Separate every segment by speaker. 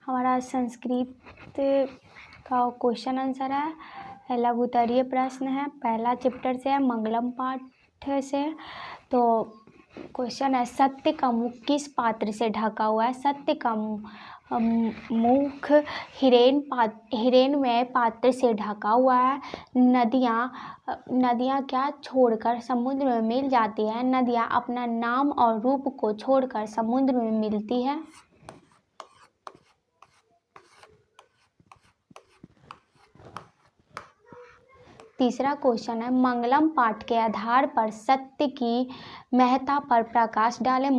Speaker 1: हमारा संस्कृत का question answer है, लघु उत्तरीय प्रश्न है, पहला चैप्टर से है, मंगलम पाठ से। तो क्वेश्चन है, सत्य का मुख किस पात्र से ढका हुआ है? सत्य का मुख हिरण्मय पात्र से ढका हुआ है। नदियाँ क्या छोड़कर समुद्र में मिल जाती है? नदियाँ अपना नाम और रूप को छोड़कर समुद्र में मिलती है। तीसरा क्वेश्चन है, मंगलम पाठ के आधार पर सत्य की महत्ता पर प्रकाश डालें।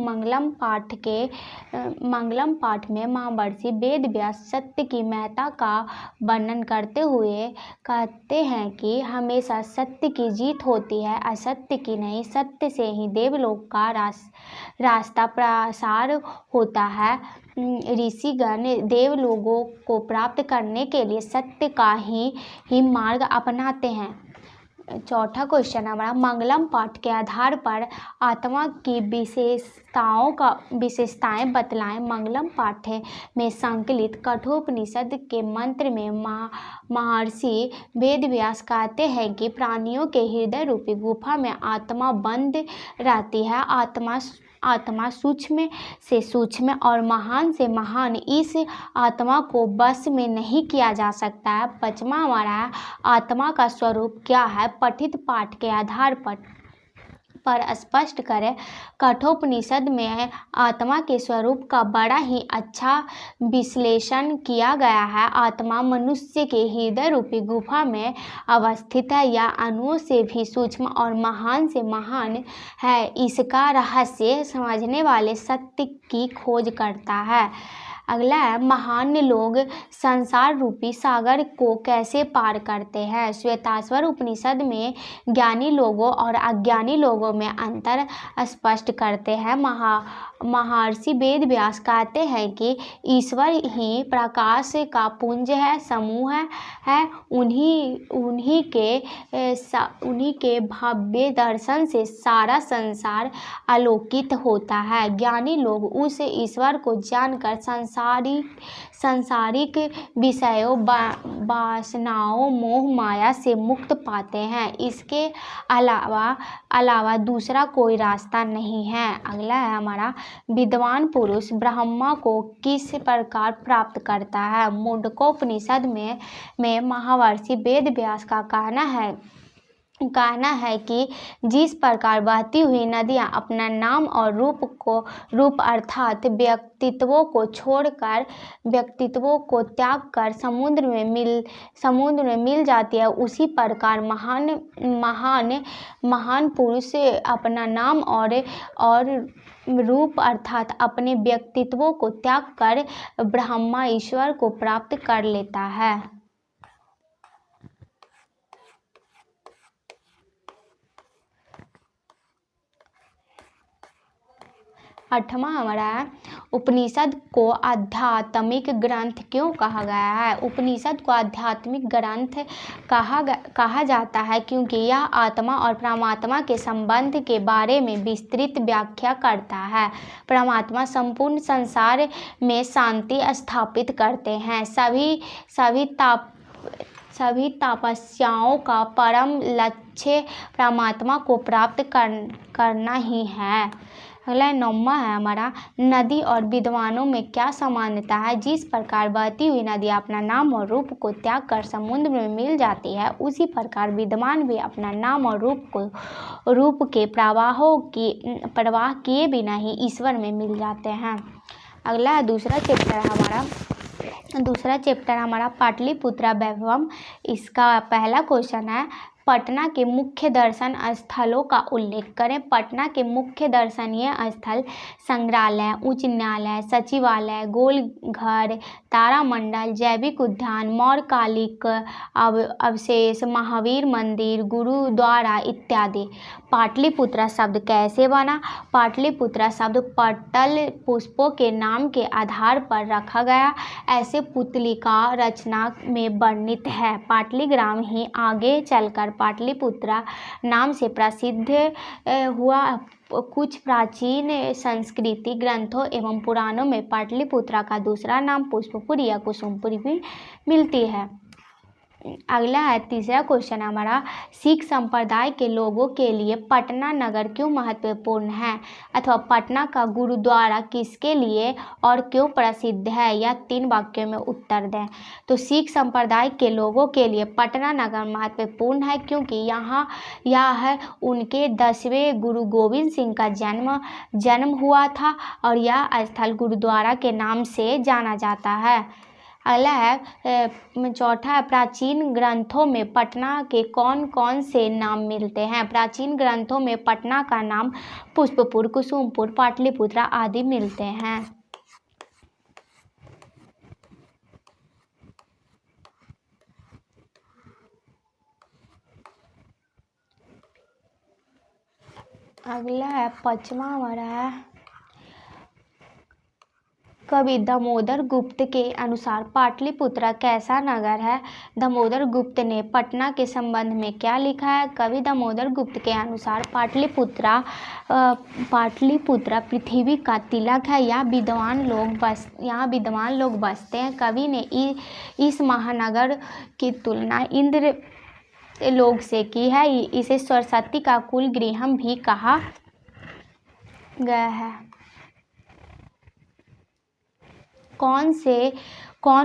Speaker 1: मंगलम पाठ में महर्षि वेद व्यास सत्य की महत्ता का वर्णन करते हुए कहते हैं कि हमेशा सत्य की जीत होती है, असत्य की नहीं। सत्य से ही देवलोक का रास्ता प्रसार होता है। ऋषिगण देवलोकों को प्राप्त करने के लिए सत्य का ही मार्ग अपनाते हैं। चौथा क्वेश्चन हमारा, मंगलम पाठ के आधार पर आत्मा की विशेषताएं बतलाएं। मंगलम पाठ में संकलित कठोपनिषद के मंत्र में महर्षि वेदव्यास कहते हैं कि प्राणियों के हृदय रूपी गुफा में आत्मा बंद रहती है। आत्मा सूक्ष्म से सूक्ष्म और महान से महान, इस आत्मा को बस में नहीं किया जा सकता है। पांचवा हमारा, आत्मा का स्वरूप क्या है? पठित पाठ के आधार पर स्पष्ट करें। कठोपनिषद में आत्मा के स्वरूप का बड़ा ही अच्छा विश्लेषण किया गया है। आत्मा मनुष्य के हृदय रूपी गुफा में अवस्थित है। यह अणुओं से भी सूक्ष्म और महान से महान है। इसका रहस्य समझने वाले सत्य की खोज करता है। अगला है, महान लोग संसार रूपी सागर को कैसे पार करते हैं? श्वेताश्वर उपनिषद में ज्ञानी लोगों और अज्ञानी लोगों में अंतर स्पष्ट करते हैं। महर्षि वेदव्यास कहते हैं कि ईश्वर ही प्रकाश का पुंज है, समूह है। उन्हीं के भव्य दर्शन से सारा संसार आलोकित होता है। ज्ञानी लोग उस ईश्वर को जानकर सांसारिक विषयों, वासनाओं, मोह माया से मुक्त पाते हैं। इसके अलावा दूसरा कोई रास्ता नहीं है। अगला है हमारा, विद्वान पुरुष ब्रह्मा को किस प्रकार प्राप्त करता है? मुंडकोपनिषद में महर्षि वेदव्यास का कहना है कि जिस प्रकार बहती हुई नदियाँ अपना नाम और रूप अर्थात व्यक्तित्वों को छोड़कर, व्यक्तित्वों को त्याग कर समुद्र में मिल जाती है, उसी प्रकार महान पुरुष अपना नाम और रूप अर्थात अपने व्यक्तित्वों को त्याग कर ब्रह्मा ईश्वर को प्राप्त कर लेता है। आठवां हमारा है, उपनिषद को आध्यात्मिक ग्रंथ क्यों कहा गया है? उपनिषद को आध्यात्मिक ग्रंथ कहा जाता है क्योंकि यह आत्मा और परमात्मा के संबंध के बारे में विस्तृत व्याख्या करता है। परमात्मा संपूर्ण संसार में शांति स्थापित करते हैं। सभी तपस्याओं का परम लक्ष्य परमात्मा को प्राप्त करना ही है। अगला 9वां है हमारा, नदी और विद्वानों में क्या समानता है? जिस प्रकार बहती हुई नदी अपना नाम और रूप को त्याग कर समुद्र में मिल जाती है, उसी प्रकार विद्वान भी अपना नाम और रूप के प्रवाह किए बिना ही ईश्वर में मिल जाते हैं। अगला दूसरा चैप्टर हमारा पाटलिपुत्रा वैभवम। इसका पहला क्वेश्चन है, पटना के मुख्य दर्शन स्थलों का उल्लेख करें। पटना के मुख्य दर्शनीय स्थल संग्रहालय, उच्च न्यायालय, सचिवालय, गोलघर, तारामंडल, जैविक उद्यान, मौर्यकालिक अवशेष, महावीर मंदिर, गुरुद्वारा इत्यादि। पाटलिपुत्रा शब्द कैसे बना? पाटलिपुत्रा शब्द पटल पुष्पों के नाम के आधार पर रखा गया ऐसे पुतलिका रचना में वर्णित है। पाटलिग्राम ही आगे चलकर पाटलिपुत्रा नाम से प्रसिद्ध हुआ। कुछ प्राचीन संस्कृति ग्रंथों एवं पुराणों में पाटलिपुत्रा का दूसरा नाम पुष्पपुर या कुसुमपुर भी मिलती है। अगला है तीसरा क्वेश्चन हमारा, सिख संप्रदाय के लोगों के लिए पटना नगर क्यों महत्वपूर्ण है, अथवा पटना का गुरुद्वारा किसके लिए और क्यों प्रसिद्ध है? यह 3 वाक्यों में उत्तर दें। तो सिख संप्रदाय के लोगों के लिए पटना नगर महत्वपूर्ण है क्योंकि यह उनके 10वें गुरु गोविंद सिंह का जन्म हुआ था और यह स्थल गुरुद्वारा के नाम से जाना जाता है। अगला है चौथा है, प्राचीन ग्रंथों में पटना के कौन कौन से नाम मिलते हैं? प्राचीन ग्रंथों में पटना का नाम पुष्पपुर, कुसुमपुर, पाटलिपुत्रा आदि मिलते हैं। अगला है 5वां हमारा है, कवि दामोदर गुप्त के अनुसार पाटलिपुत्रा कैसा नगर है? दामोदर गुप्त ने पटना के संबंध में क्या लिखा है? कवि दामोदर गुप्त के अनुसार पाटलिपुत्रा पृथ्वी का तिलक है। यहाँ विद्वान लोग बसते हैं। कवि ने इस महानगर की तुलना इंद्र लोक से की है। इसे सरस्वती का कुल गृहम भी कहा गया है। कौन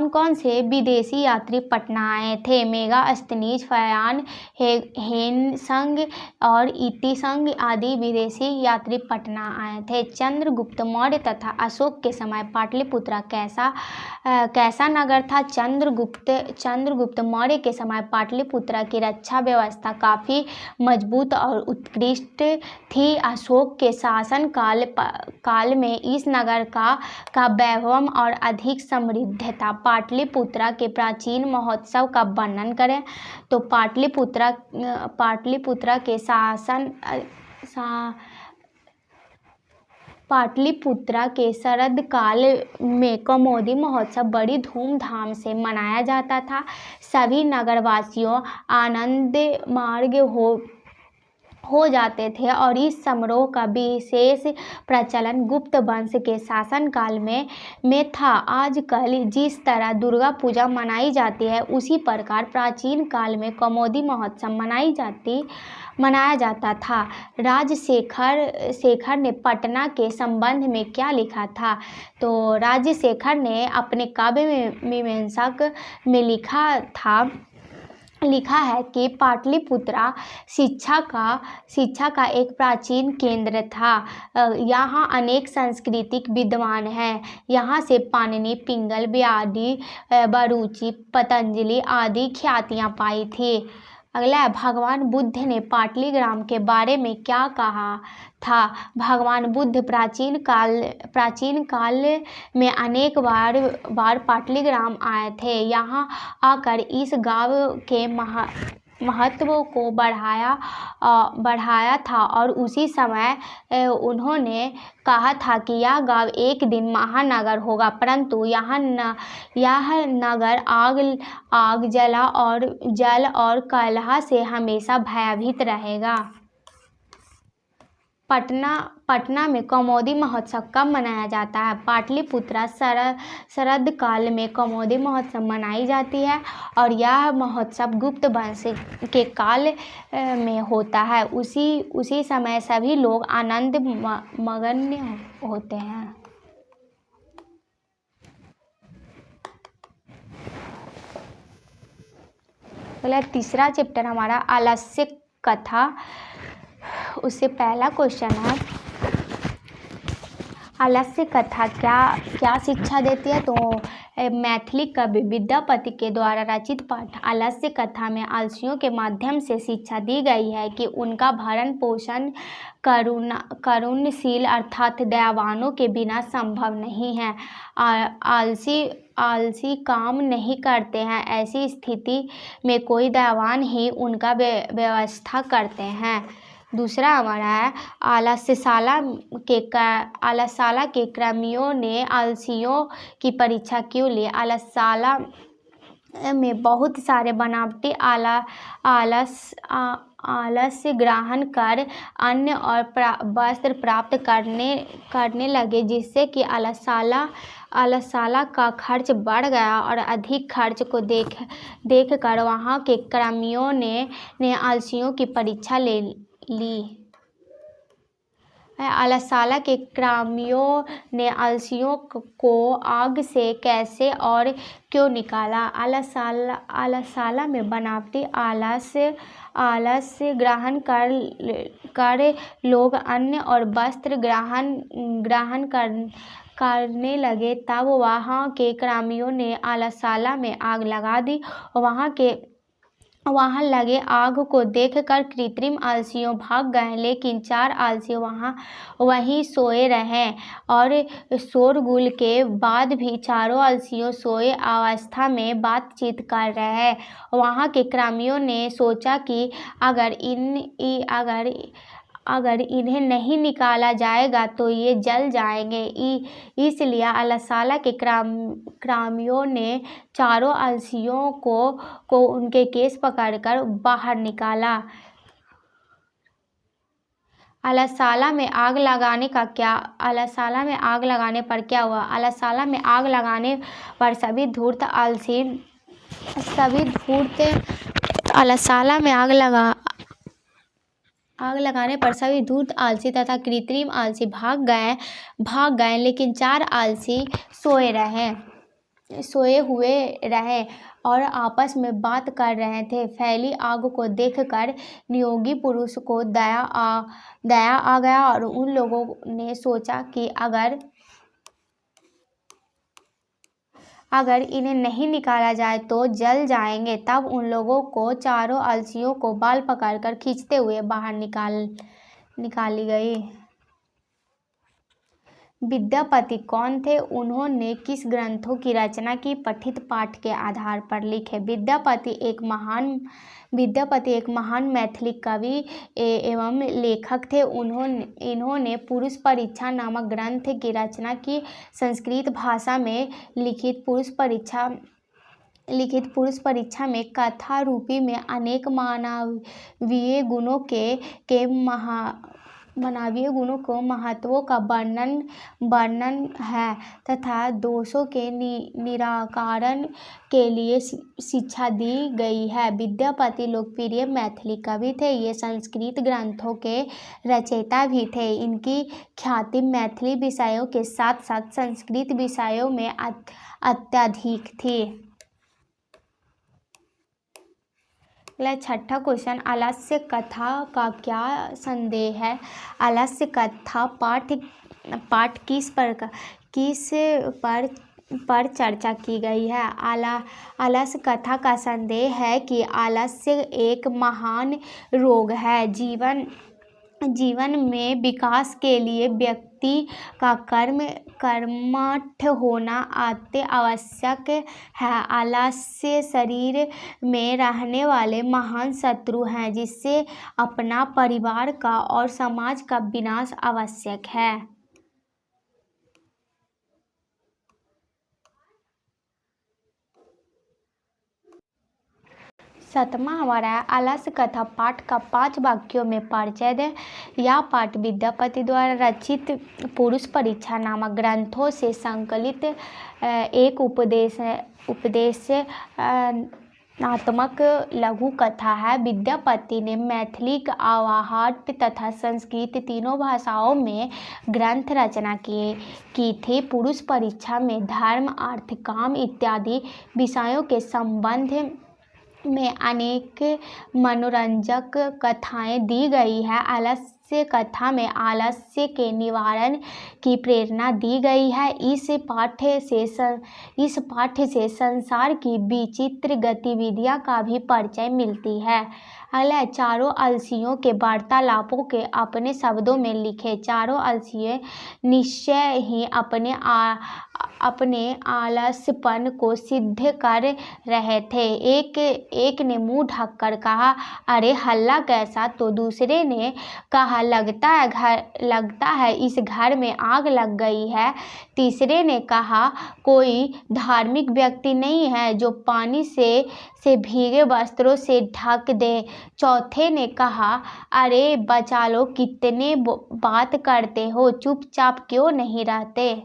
Speaker 1: कौन से विदेशी यात्री पटना आए थे? मेगास्थनीज, फयान, हेनसंग और इतिसंग आदि विदेशी यात्री पटना आए थे। चंद्रगुप्त मौर्य तथा अशोक के समय पाटलिपुत्रा कैसा नगर था? चंद्रगुप्त मौर्य के समय पाटलिपुत्रा की रक्षा व्यवस्था काफ़ी मजबूत और उत्कृष्ट थी। अशोक के शासन काल में इस नगर का वैभव और अधिक समृद्ध था। पाटलिपुत्रा के प्राचीन महोत्सव का वर्णन करें। तो पाटलिपुत्रा के शरद काल में कमोदी महोत्सव बड़ी धूमधाम से मनाया जाता था। सभी नगरवासियों आनंद मार्ग हो जाते थे और इस समारोह का विशेष प्रचलन गुप्त वंश के शासनकाल में था। आजकल जिस तरह दुर्गा पूजा मनाई जाती है उसी प्रकार प्राचीन काल में कमोदी महोत्सव मनाया जाता था। राजशेखर ने पटना के संबंध में क्या लिखा था? तो राजशेखर ने अपने काव्य मीमांसक में लिखा है कि पाटलिपुत्रा शिक्षा का एक प्राचीन केंद्र था। यहाँ अनेक सांस्कृतिक विद्वान हैं। यहाँ से पाणिनि, पिंगल, ब्यादी, बरूची, पतंजलि आदि ख्यातियाँ पाई थी। अगला है, भगवान बुद्ध ने पाटलिग्राम के बारे में क्या कहा था? भगवान बुद्ध प्राचीन काल में अनेक बार पाटलिग्राम आए थे। यहाँ आकर इस गांव के महत्व को बढ़ाया था और उसी समय उन्होंने कहा था कि यह गांव एक दिन महानगर होगा, परंतु यह नगर आग, जल और कलह से हमेशा भयभीत रहेगा। पटना में कमोदी महोत्सव कब मनाया जाता है? पाटलिपुत्रा शरद काल में कमोदी महोत्सव मनाई जाती है और यह महोत्सव गुप्त वंश के काल में होता है। उसी समय सभी लोग आनंद मग्न होते हैं। अगला तीसरा चैप्टर हमारा आलस्य कथा। उससे पहला क्वेश्चन है, आलस्य कथा क्या शिक्षा देती है? तो मैथिली कवि विद्यापति के द्वारा रचित पाठ आलस्य कथा में आलसियों के माध्यम से शिक्षा दी गई है कि उनका भरण पोषण करुणशील अर्थात दयावानों के बिना संभव नहीं है। आलसी काम नहीं करते हैं। ऐसी स्थिति में कोई दयावान ही उनका व्यवस्था करते हैं। दूसरा हमारा है आलसशाला के कर्मियों ने आलसियों की परीक्षा क्यों ली। आलसशाला में बहुत सारे बनावटी आलस्य ग्रहण कर अन्न और वस्त्र प्राप्त करने लगे, जिससे कि आलसशाला का खर्च बढ़ गया और अधिक खर्च को देखकर वहाँ के कर्मियों ने आलसियों की परीक्षा ले ली। आलसशाला के कर्मियों ने आलसियों को आग से कैसे और क्यों निकाला। आलसशाला में बनावटी आलस्य ग्रहण कर लोग अन्न और वस्त्र ग्रहण करने लगे। तब वहाँ के कर्मियों ने आलसशाला में आग लगा दी। वहाँ लगे आग को देखकर कृत्रिम आलसियों भाग गए, लेकिन 4 आलसी वहीं सोए रहे और शोरगुल के बाद भी चारों आलसियों सोए अवस्था में बातचीत कर रहे। वहाँ के कर्मियों ने सोचा कि अगर इन्हें नहीं निकाला जाएगा तो ये जल जाएंगे। इसलिए आलसशाला के कर्मियों ने चारों आलसियों को उनके केस पकड़कर बाहर निकाला। आलसशाला में आग लगाने पर क्या हुआ। आलसशाला में आग लगाने पर सभी धूर्त आलसी तथा कृत्रिम आलसी भाग गए, लेकिन 4 आलसी सोए हुए रहे और आपस में बात कर रहे थे। फैली आग को देखकर नियोगी पुरुष को दया आ गया और उन लोगों ने सोचा कि अगर इन्हें नहीं निकाला जाए तो जल जाएंगे। तब उन लोगों को चारों आलसियों को बाल पकड़कर खींचते हुए बाहर निकाली गई। विद्यापति कौन थे? उन्होंने किस ग्रंथों की रचना की? पठित पाठ के आधार पर लिखें। विद्यापति एक महान मैथिली कवि एवं लेखक थे। इन्होंने पुरुष परीक्षा नामक ग्रंथ की रचना की। संस्कृत भाषा में लिखित पुरुष परीक्षा में कथा रूपी में अनेक मानवीय गुणों को महत्वों का वर्णन है तथा दोषों के निराकरण के लिए शिक्षा दी गई है। विद्यापति लोकप्रिय मैथिली कवि थे। ये संस्कृत ग्रंथों के रचयिता भी थे। इनकी ख्याति मैथिली विषयों के साथ साथ संस्कृत विषयों में अत्यधिक थी। छठा क्वेश्चन, आलस्य कथा का क्या संदेह है? आलस्य कथा पाठ किस पर चर्चा की गई है? आलस्य कथा का संदेह है कि आलस्य एक महान रोग है। जीवन में विकास के लिए व्यक्ति का कर्मठ होना अति आवश्यक है। आलस्य शरीर में रहने वाले महान शत्रु हैं, जिससे अपना, परिवार का और समाज का विनाश आवश्यक है। सातवां हमारा है आलस्य कथा पाठ का 5 वाक्यों में परिचय दें। यह पाठ विद्यापति द्वारा रचित पुरुष परीक्षा नामक ग्रंथों से संकलित एक उपदेशात्मक लघु कथा है। विद्यापति ने मैथिली, आवाहट तथा संस्कृत तीनों भाषाओं में ग्रंथ रचना की थी। पुरुष परीक्षा में धर्म, अर्थ, काम इत्यादि विषयों के संबंध में अनेक मनोरंजक कथाएं दी गई है। आलस्य कथा में आलस्य के निवारण की प्रेरणा दी गई है। इस पाठ्य से संसार की विचित्र गतिविधियां का भी परिचय मिलती है। अगला, चारों आलसियों के वार्तालापों के अपने शब्दों में लिखे। चारों आलसी निश्चय ही अपने आलसपन को सिद्ध कर रहे थे। एक ने मुंह ढककर कहा, अरे हल्ला कैसा? तो दूसरे ने कहा, लगता है इस घर में आग लग गई है। तीसरे ने कहा, कोई धार्मिक व्यक्ति नहीं है जो पानी से भीगे वस्त्रों से ढक दे। चौथे ने कहा, अरे बचा लो, कितने बात करते हो, चुपचाप क्यों नहीं रहते?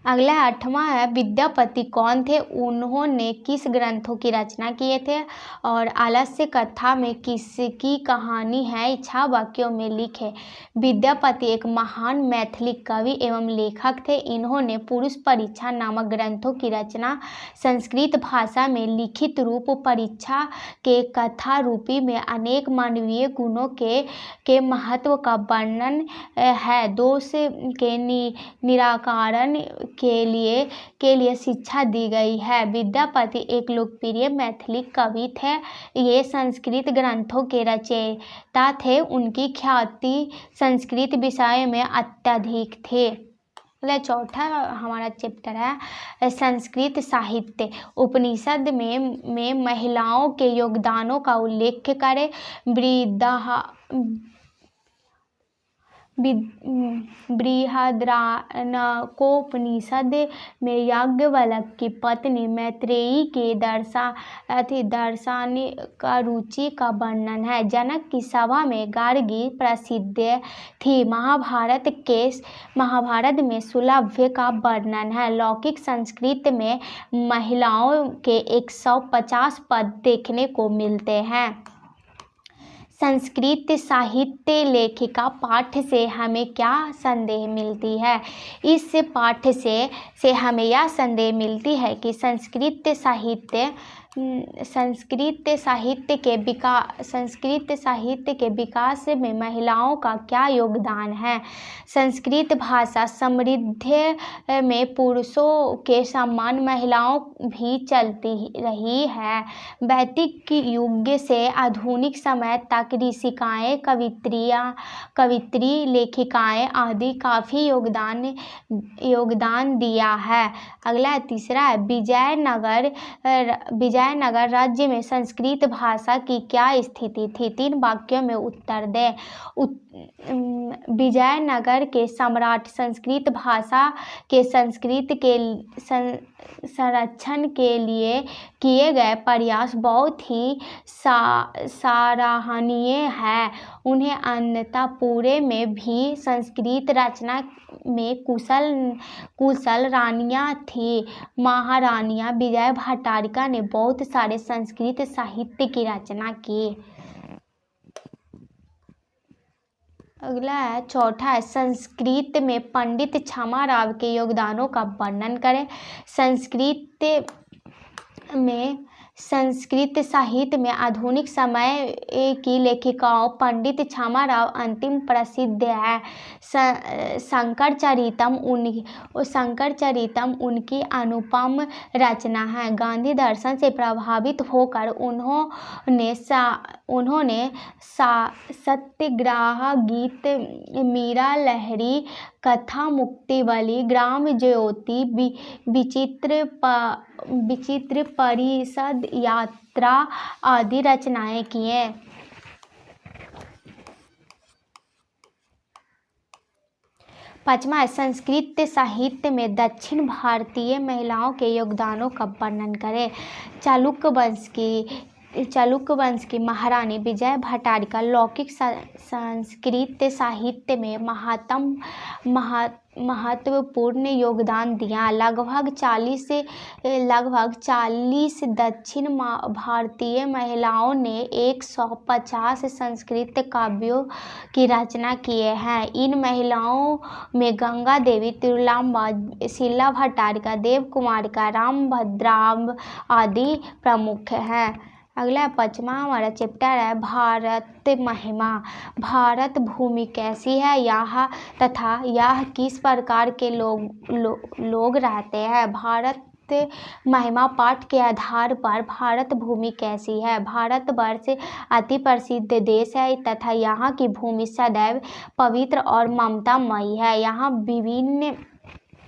Speaker 1: अगला 8वां है, विद्यापति कौन थे? उन्होंने किस ग्रंथों की रचना किए थे? और आलस्य कथा में किसकी कहानी है? 6 वाक्यों में लिखे। विद्यापति एक महान मैथिली कवि एवं लेखक थे। इन्होंने पुरुष परीक्षा नामक ग्रंथों की रचना संस्कृत भाषा में लिखित रूप परीक्षा के कथा रूपी में अनेक मानवीय गुणों के महत्व का वर्णन है। दोष के निराकरण के लिए शिक्षा दी गई है। विद्यापति एक लोकप्रिय मैथिली कवि थे। ये संस्कृत ग्रंथों के रचयिता थे। उनकी ख्याति संस्कृत विषय में अत्यधिक थी। चौथा हमारा चैप्टर है संस्कृत साहित्य। उपनिषद में महिलाओं के योगदानों का उल्लेख करें। बृहदारण्यकोपनिषद में याज्ञवल्क्य की पत्नी मैत्रेयी के दार्शनिक रुचि का वर्णन है। जनक की सभा में गार्गी प्रसिद्ध थी। महाभारत में सुलभ्य का वर्णन है। लौकिक संस्कृत में महिलाओं के 150 पद देखने को मिलते हैं। संस्कृत साहित्य लेखिका पाठ से हमें क्या संदेह मिलती है? इस पाठ से हमें यह संदेह मिलती है कि संस्कृत साहित्य के विकास में महिलाओं का क्या योगदान है? संस्कृत भाषा समृद्धि में पुरुषों के समान महिलाओं भी चलती रही है। वैदिक युग से आधुनिक समय तक ऋषिकाएं, कवित्री, लेखिकाएं आदि काफ़ी योगदान दिया है। अगला तीसरा है विजयनगर राज्य में संस्कृत भाषा की क्या स्थिति थी? 3 वाक्यों में उत्तर दें। विजयनगर के सम्राट संस्कृत भाषा के संरक्षण के लिए किए गए प्रयास बहुत ही सराहनीय है। उन्हें अंतःपुर में भी संस्कृत रचना में कुशल रानियां थी। महारानियां विजय भट्टारिका ने बहुत सारे संस्कृत साहित्य की रचना की। अगला है चौथा है संस्कृत में पंडित छमाराव के योगदानों का वर्णन करें। संस्कृत साहित्य में आधुनिक समय की लेखिकाओं पंडित छमाराव अंतिम प्रसिद्ध है। शंकरचरितम उनकी अनुपम रचना है। गांधी दर्शन से प्रभावित होकर उन्होंने सत्याग्रह गीत, मीरा लहरी, कथा मुक्तिवली, ग्राम ज्योति, विचित्र परिषद यात्रा आदि रचनाएं किए। पांचवा है संस्कृत साहित्य में दक्षिण भारतीय महिलाओं के योगदानों का वर्णन करें। चालुक्य वंश की महारानी विजय भट्टारिका लौकिक संस्कृत साहित्य में महत्वपूर्ण योगदान दिया। लगभग 40 दक्षिण भारतीय महिलाओं ने 150 संस्कृत काव्यों की रचना किए हैं। इन महिलाओं में गंगा देवी, तिरुलांबा, शीला भट्टारिका, देव कुमारिका, राम भद्राम आदि प्रमुख हैं। अगला 5वां हमारा चैप्टर है भारत महिमा। भारत भूमि कैसी है यहाँ तथा यह किस प्रकार के लोग रहते हैं? भारत महिमा पाठ के आधार पर भारत भूमि कैसी है? भारतवर्ष अति प्रसिद्ध देश है तथा यहाँ की भूमि सदैव पवित्र और ममतामयी है। यहाँ विभिन्न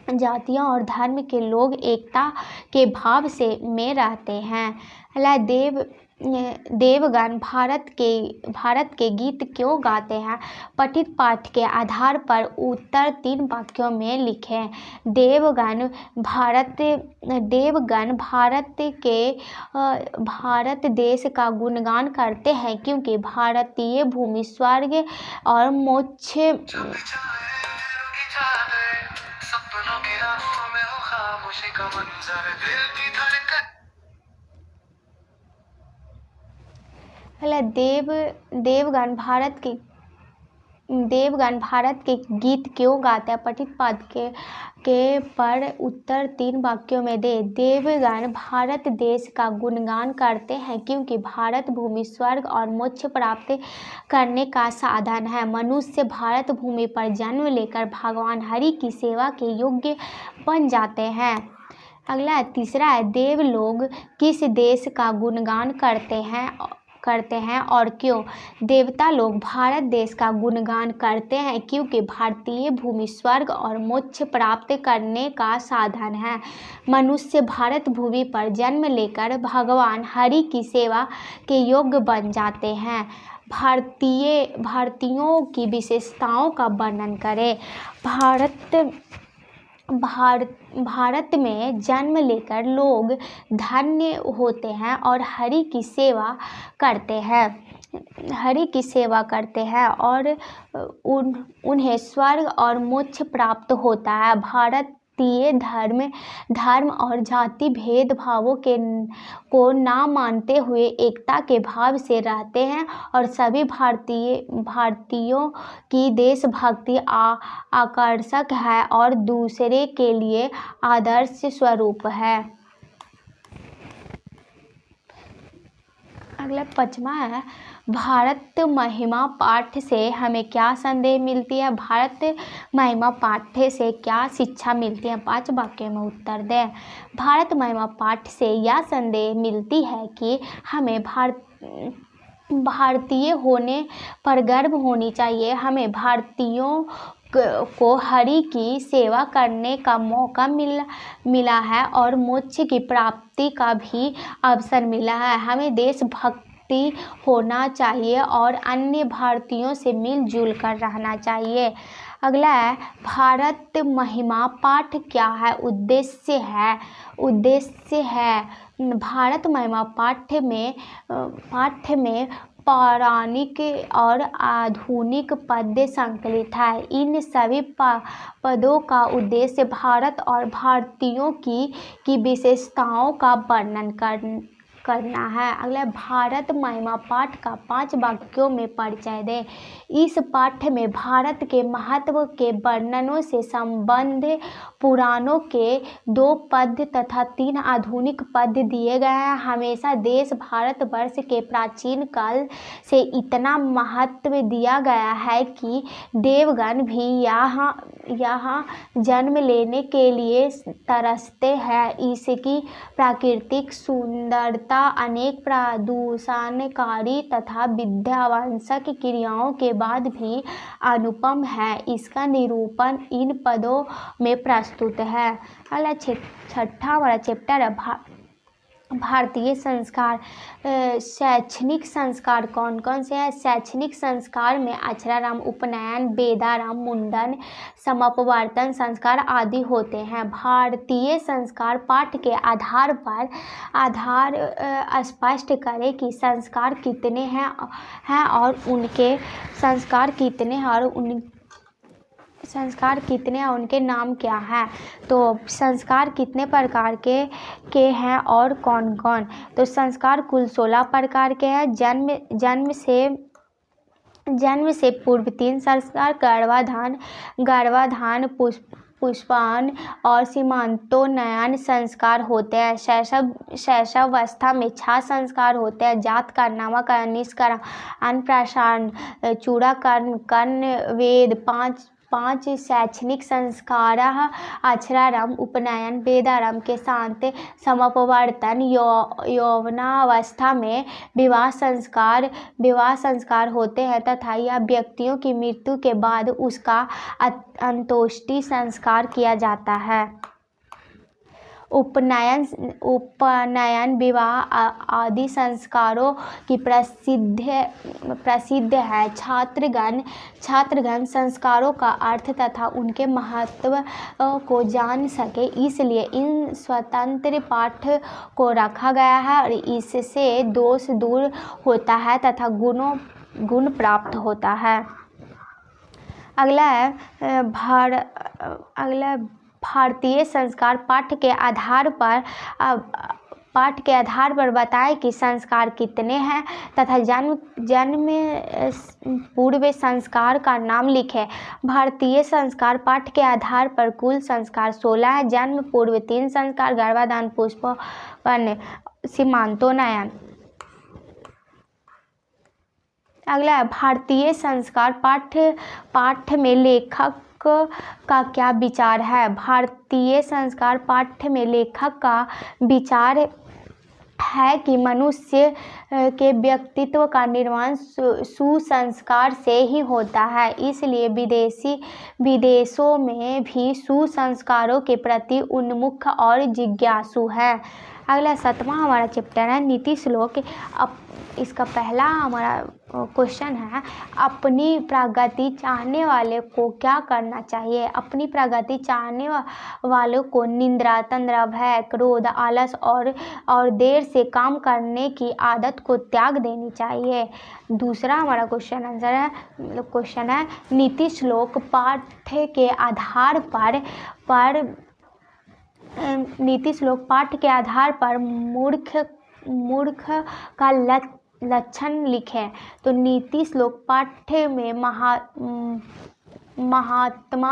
Speaker 1: जातियों और धर्म के लोग एकता के भाव से में रहते हैं। अगला देवगण भारत के गीत क्यों गाते हैं? पठित पाठ के आधार पर उत्तर 3 वाक्यों में लिखें। देवगण भारत देश का गुणगान करते हैं क्योंकि भारतीय भूमि स्वर्ग और मोक्ष देवगण भारत के गीत क्यों गाते हैं? पठित पाठ के पर उत्तर 3 वाक्यों में दे। देवगण भारत देश का गुणगान करते हैं क्योंकि भारत भूमि स्वर्ग और मोक्ष प्राप्त करने का साधन है। मनुष्य भारत भूमि पर जन्म लेकर भगवान हरि की सेवा के योग्य बन जाते हैं। अगला तीसरा है, देव लोग किस देश का गुणगान करते हैं और क्यों? देवता लोग भारत देश का गुणगान करते हैं क्योंकि भारतीय भूमि स्वर्ग और मोक्ष प्राप्त करने का साधन है। मनुष्य भारत भूमि पर जन्म लेकर भगवान हरि की सेवा के योग्य बन जाते हैं। भारतीयों की विशेषताओं का वर्णन करें। भारत में जन्म लेकर लोग धन्य होते हैं और हरि की सेवा करते हैं और उन्हें स्वर्ग और मोक्ष प्राप्त होता है। भारतीय धर्म और जाति भेदभावों को ना मानते हुए एकता के भाव से रहते हैं और सभी भारतीयों की देशभक्ति आकर्षक है और दूसरे के लिए आदर्श स्वरूप है। अगला 5वां है, भारत महिमा पाठ से हमें क्या संदेश मिलती है? भारत महिमा पाठ से क्या शिक्षा मिलती है? 5 वाक्यों में उत्तर दें। भारत महिमा पाठ से यह संदेश मिलती है कि हमें भारतीय होने पर गर्व होनी चाहिए। हमें भारतीयों को हरि की सेवा करने का मौका मिला है और मोक्ष की प्राप्ति का भी अवसर मिला है। हमें देशभक्ति होना चाहिए और अन्य भारतीयों से मिलजुल कर रहना चाहिए। अगला है, भारत महिमा पाठ क्या है? उद्देश्य है भारत महिमा पाठ में पौराणिक और आधुनिक पद्य संकलित है। इन सभी पदों का उद्देश्य भारत और भारतीयों की विशेषताओं का वर्णन करना है। अगला, भारत महिमा पाठ का 5 वाक्यों में परिचय दें। इस पाठ में भारत के महत्व के वर्णनों से संबंध पुराणों के 2 पद्य तथा 3 आधुनिक पद्य दिए गए हैं। हमेशा देश भारतवर्ष के प्राचीन काल से इतना महत्व दिया गया है कि देवगण भी यहाँ जन्म लेने के लिए तरसते हैं। इसकी प्राकृतिक सुंदरता अनेक प्रदूषणकारी तथा विध्वंसक क्रियाओं के बाद भी अनुपम है। इसका निरूपण इन पदों में प्रस्तुत है। अगला 6वां वाला चैप्टर है, भारतीय संस्कार। शैक्षणिक संस्कार कौन कौन से हैं? शैक्षणिक संस्कार में अक्षरारंभ, उपनयन, वेदारंभ, मुंडन, समापवर्तन संस्कार आदि होते हैं। भारतीय संस्कार पाठ के आधार स्पष्ट करें कि संस्कार कितने हैं और उनके उनके नाम क्या हैं। तो संस्कार कितने प्रकार के हैं और कौन कौन? तो संस्कार कुल 16 प्रकार के हैं। जन्म से पूर्व 3 संस्कार, गर्भाधान, पुष्पान और सीमांतोन्नयन संस्कार होते हैं। शैशवावस्था में 6 संस्कार होते हैं। जातकर्म, नामकरण, निष्कर्म, अन्नप्राशन, चूड़ाकरण, कर्ण वेद, 5 शैक्षणिक संस्काराः अक्षरारंभ, उपनयन, वेदारंभ के साथ समापवर्तन, यौवनावस्था में विवाह संस्कार होते हैं तथा यह व्यक्तियों की मृत्यु के बाद उसका अंत्येष्टि संस्कार किया जाता है। उपनयन, विवाह आदि संस्कारों की प्रसिद्ध है। छात्रगण संस्कारों का अर्थ तथा उनके महत्व को जान सके इसलिए इन स्वतंत्र पाठ को रखा गया है और इससे दोष दूर होता है तथा गुण प्राप्त होता है। अगला है भारतीय संस्कार पाठ के आधार पर बताएं कि संस्कार कितने हैं तथा जन्म पूर्व संस्कार का नाम लिखें। भारतीय संस्कार पाठ के आधार पर कुल संस्कार 16 है। जन्म पूर्व 3 संस्कार, गर्भाधान, पुष्पन, सीमांतोन्नयन। अगला है भारतीय संस्कार पाठ में लेखक का क्या विचार है। भारतीय संस्कार पाठ में लेखक का विचार है कि मनुष्य के व्यक्तित्व का निर्माण सुसंस्कार से ही होता है, इसलिए विदेशों में भी सुसंस्कारों के प्रति उन्मुख और जिज्ञासु है। अगला 7वां हमारा चैप्टर है नीति श्लोक। इसका पहला हमारा क्वेश्चन है, अपनी प्रगति चाहने वाले को क्या करना चाहिए। अपनी प्रगति चाहने वालों को निंद्रा, तंद्रा, भय, क्रोध, आलस और देर से काम करने की आदत को त्याग देनी चाहिए। दूसरा हमारा क्वेश्चन है नीति श्लोक पाठ के आधार पर मूर्ख का लक्षण लिखें। तो नीति श्लोक पाठ में महात्मा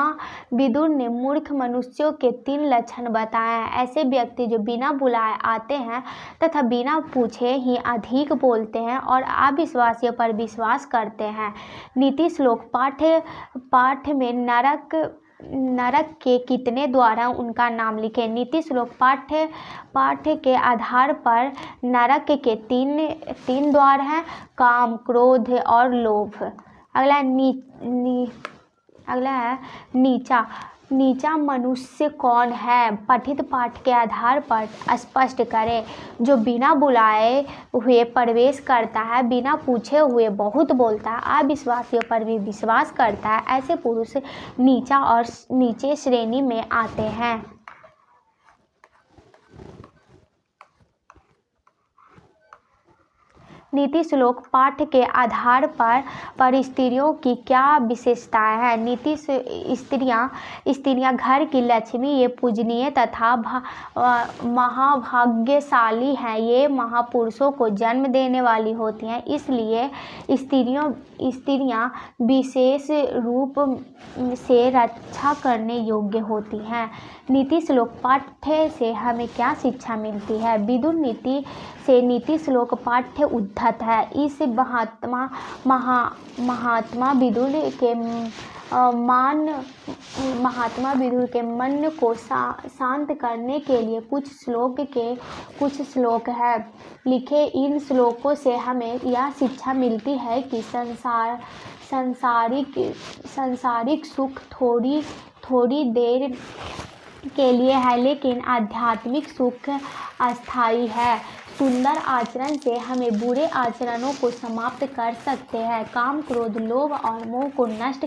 Speaker 1: विदुर ने मूर्ख मनुष्यों के 3 लक्षण बताए हैं। ऐसे व्यक्ति जो बिना बुलाए आते हैं तथा बिना पूछे ही अधिक बोलते हैं और अविश्वासियों पर विश्वास करते हैं। नीति श्लोक पाठ में नरक के कितने द्वार हैं उनका नाम लिखें। नीति श्लोक पाठ के आधार पर नरक के 3 द्वार हैं, काम, क्रोध और लोभ। अगला है नीचा मनुष्य कौन है। पठित पाठ के आधार पर स्पष्ट करें। जो बिना बुलाए हुए प्रवेश करता है, बिना पूछे हुए बहुत बोलता है, अविश्वासियों पर भी विश्वास करता है, ऐसे पुरुष नीचा और नीचे श्रेणी में आते हैं। नीति श्लोक पाठ के आधार पर स्त्रियों की क्या विशेषताएं हैं। नीति स्त्रियां घर की लक्ष्मी, ये पूजनीय तथा महाभाग्यशाली हैं। ये महापुरुषों को जन्म देने वाली होती हैं, इसलिए स्त्रियां विशेष रूप से रक्षा करने योग्य होती हैं। नीति श्लोक पाठ से हमें क्या शिक्षा मिलती है। विदुर नीति से नीति श्लोक पाठ उद्धत है। इस महात्मा विदुर के मन को शांत करने के लिए कुछ श्लोक है लिखे। इन श्लोकों से हमें यह शिक्षा मिलती है कि सांसारिक सुख थोड़ी देर के लिए है, लेकिन आध्यात्मिक सुख अस्थायी है। सुंदर आचरण से हमें बुरे आचरणों को समाप्त कर सकते हैं। काम, क्रोध, लोभ और मोह को नष्ट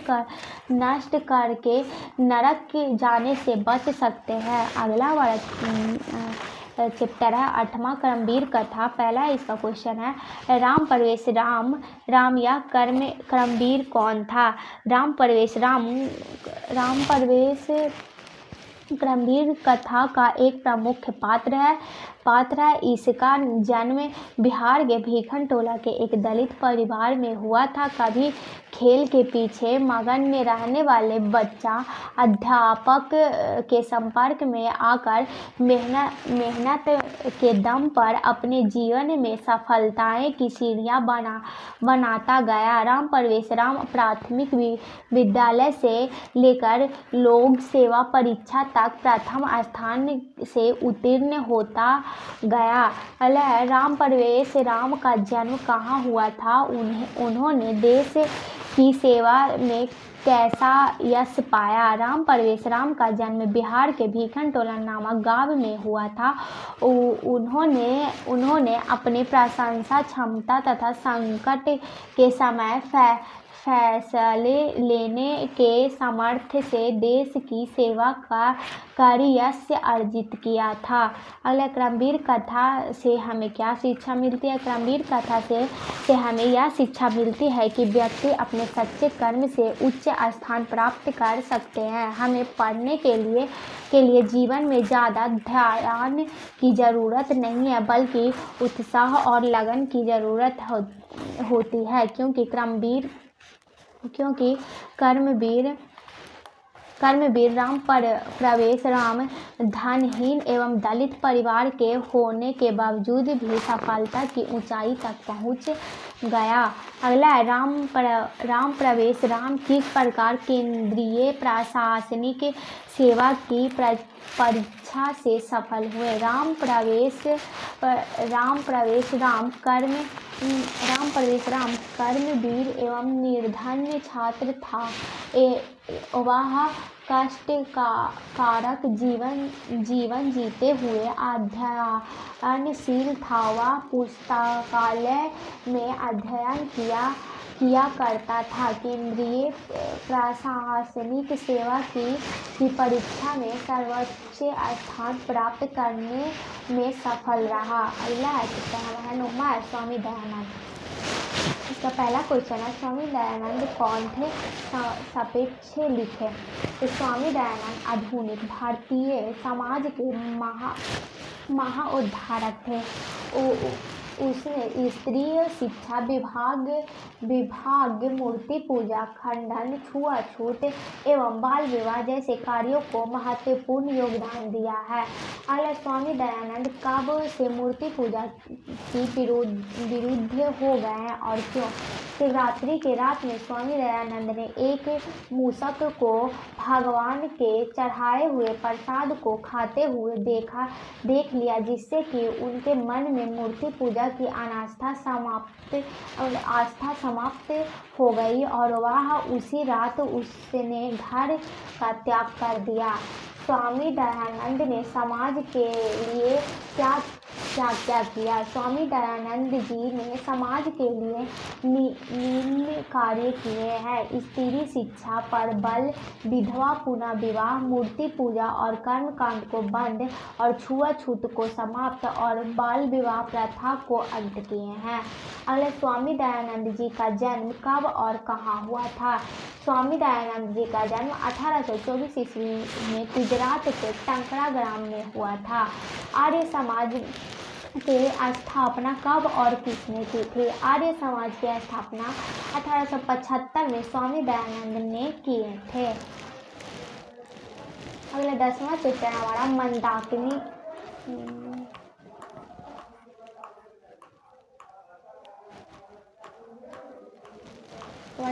Speaker 1: करके नरक के जाने से बच सकते हैं। अगला वाला चैप्टर है 8वां कर्मवीर कथा। पहला इसका क्वेश्चन है राम या कर्मवीर कौन था। राम परवेश क्रमवीर कथा का एक प्रमुख पात्र है। इसका जन्म बिहार के भीखनटोला के एक दलित परिवार में हुआ था। कभी खेल के पीछे मगन में रहने वाले बच्चा अध्यापक के संपर्क में आकर मेहनत के दम पर अपने जीवन में सफलताएं की सीढ़ियां बनाता गया। राम प्रवेश राम प्राथमिक विद्यालय से लेकर लोक सेवा परीक्षा तक प्रथम स्थान से उत्तीर्ण होता गया। राम प्रवेश राम का जन्म कहाँ हुआ था, उन्होंने देश की सेवा में कैसा यश पाया। राम प्रवेश राम का जन्म बिहार के भीखनटोला नामक गांव में हुआ था। उन्होंने अपने प्रशंसा क्षमता तथा संकट के समय फैसले लेने के सामर्थ्य से देश की सेवा कर यश अर्जित किया था। अगला, क्रमवीर कथा से हमें क्या शिक्षा मिलती है। क्रमवीर कथा से हमें यह शिक्षा मिलती है कि व्यक्ति अपने सच्चे कर्म से उच्च स्थान प्राप्त कर सकते हैं। हमें पढ़ने के लिए जीवन में ज़्यादा ध्यान की ज़रूरत नहीं है, बल्कि उत्साह और लगन की ज़रूरत होती है, क्योंकि कर्मवीर राम प्रवेश राम धनहीन एवं दलित परिवार के होने के बावजूद भी सफलता की ऊंचाई तक पहुंच गया। अगला, राम प्रवेश राम किस प्रकार केंद्रीय प्रशासनिक सेवा की परीक्षा से सफल हुए। राम प्रवेश राम कर्मवीर एवं निर्धन छात्र था। वह कष्टकारक जीवन जीते हुए अध्ययनशील था। वह पुस्तकालय में अध्ययन किया करता था। केंद्रीय प्रशासनिक सेवा की परीक्षा में सर्वोच्च स्थान प्राप्त करने में सफल रहा। अगला है स्वामी दयानंद। इसका पहला क्वेश्चन है, स्वामी दयानंद कौन थे, सापेक्ष लिखे। तो स्वामी दयानंद आधुनिक भारतीय समाज के महाउद्धारक थे। उसने स्त्री शिक्षा, विभाग, मूर्ति पूजा, खंडन, छुआछूत एवं बाल विवाह जैसे कार्यों को महत्वपूर्ण योगदान दिया है। अगला, स्वामी दयानंद कब से मूर्ति पूजा की विरुद्ध हो गए हैं और क्यों। शिवरात्रि के रात में स्वामी दयानंद ने एक मूषक को भगवान के चढ़ाए हुए प्रसाद को खाते हुए देख लिया, जिससे कि उनके मन में मूर्ति पूजा की आस्था समाप्त हो गई और वह उसी रात उसने घर का त्याग कर दिया। स्वामी दयानंद ने समाज के लिए क्या किया। स्वामी दयानंद जी ने समाज के लिए निम्न कार्य किए हैं। स्त्री शिक्षा पर बल, विधवा पुनः विवाह, मूर्ति पूजा और कर्मकांड को बंद और छुआछूत को समाप्त और बाल विवाह प्रथा को अंत किए हैं। अगले, स्वामी दयानंद जी का जन्म कब और कहाँ हुआ था। स्वामी दयानंद जी का जन्म 1824 ईस्वी में गुजरात के टंकड़ा ग्राम में हुआ था। आर्य समाज के स्थापना कब और किसने की थी। आर्य समाज की स्थापना 1875 में स्वामी दयानंद ने किए थे। अगला 10वां क्वेश्चन हमारा मंदाकिनी।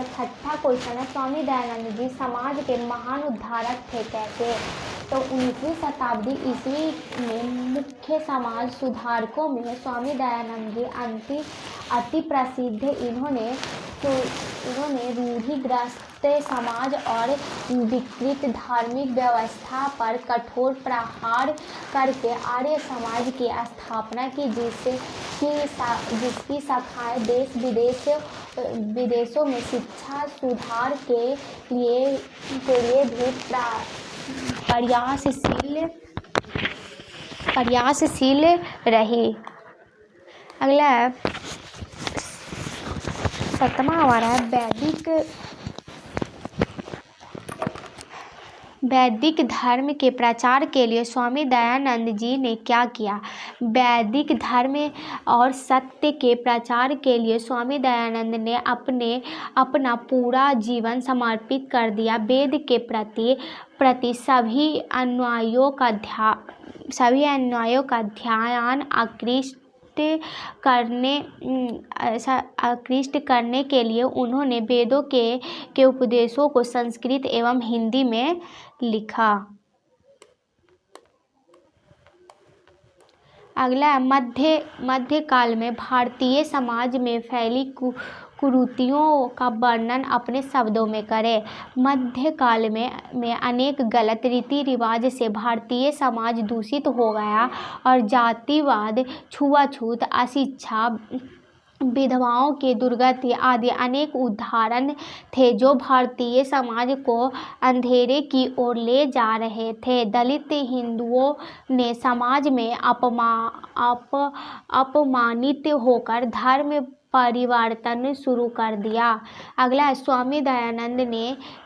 Speaker 1: छठा क्वेश्चन है, स्वामी दयानंद जी समाज के महान उद्धारक थे कैसे। तो 19वीं शताब्दी ईस्वी में मुख्य समाज सुधारकों में स्वामी दयानंद जी अति प्रसिद्ध। इन्होंने रूढ़िग्रस्त समाज और विकृत धार्मिक व्यवस्था पर कठोर प्रहार करके आर्य समाज की स्थापना की, जिसकी शाखाएं देश विदेशों में शिक्षा सुधार के लिए भी प्रयासशील रही। अगला 7वां हमारा है वैदिक धर्म के प्रचार के लिए स्वामी दयानंद जी ने क्या किया? वैदिक धर्म और सत्य के प्रचार के लिए स्वामी दयानंद ने अपना पूरा जीवन समर्पित कर दिया। वेद के प्रति सभी अनुयायियों का ध्यान आकृष्ट करने के लिए उन्होंने वेदों के उपदेशों को संस्कृत एवं हिंदी में लिखा। अगला मध्यकाल में भारतीय समाज में फैली कुरीतियों का वर्णन अपने शब्दों में करें। मध्यकाल में अनेक गलत रीति रिवाज से भारतीय समाज दूषित हो गया और जातिवाद, छुआछूत, अशिक्षा, विधवाओं की दुर्गति आदि अनेक उदाहरण थे जो भारतीय समाज को अंधेरे की ओर ले जा रहे थे। दलित हिंदुओं ने समाज में अपमानित होकर धर्म परिवर्तन शुरू कर दिया। अगला, स्वामी दयानंद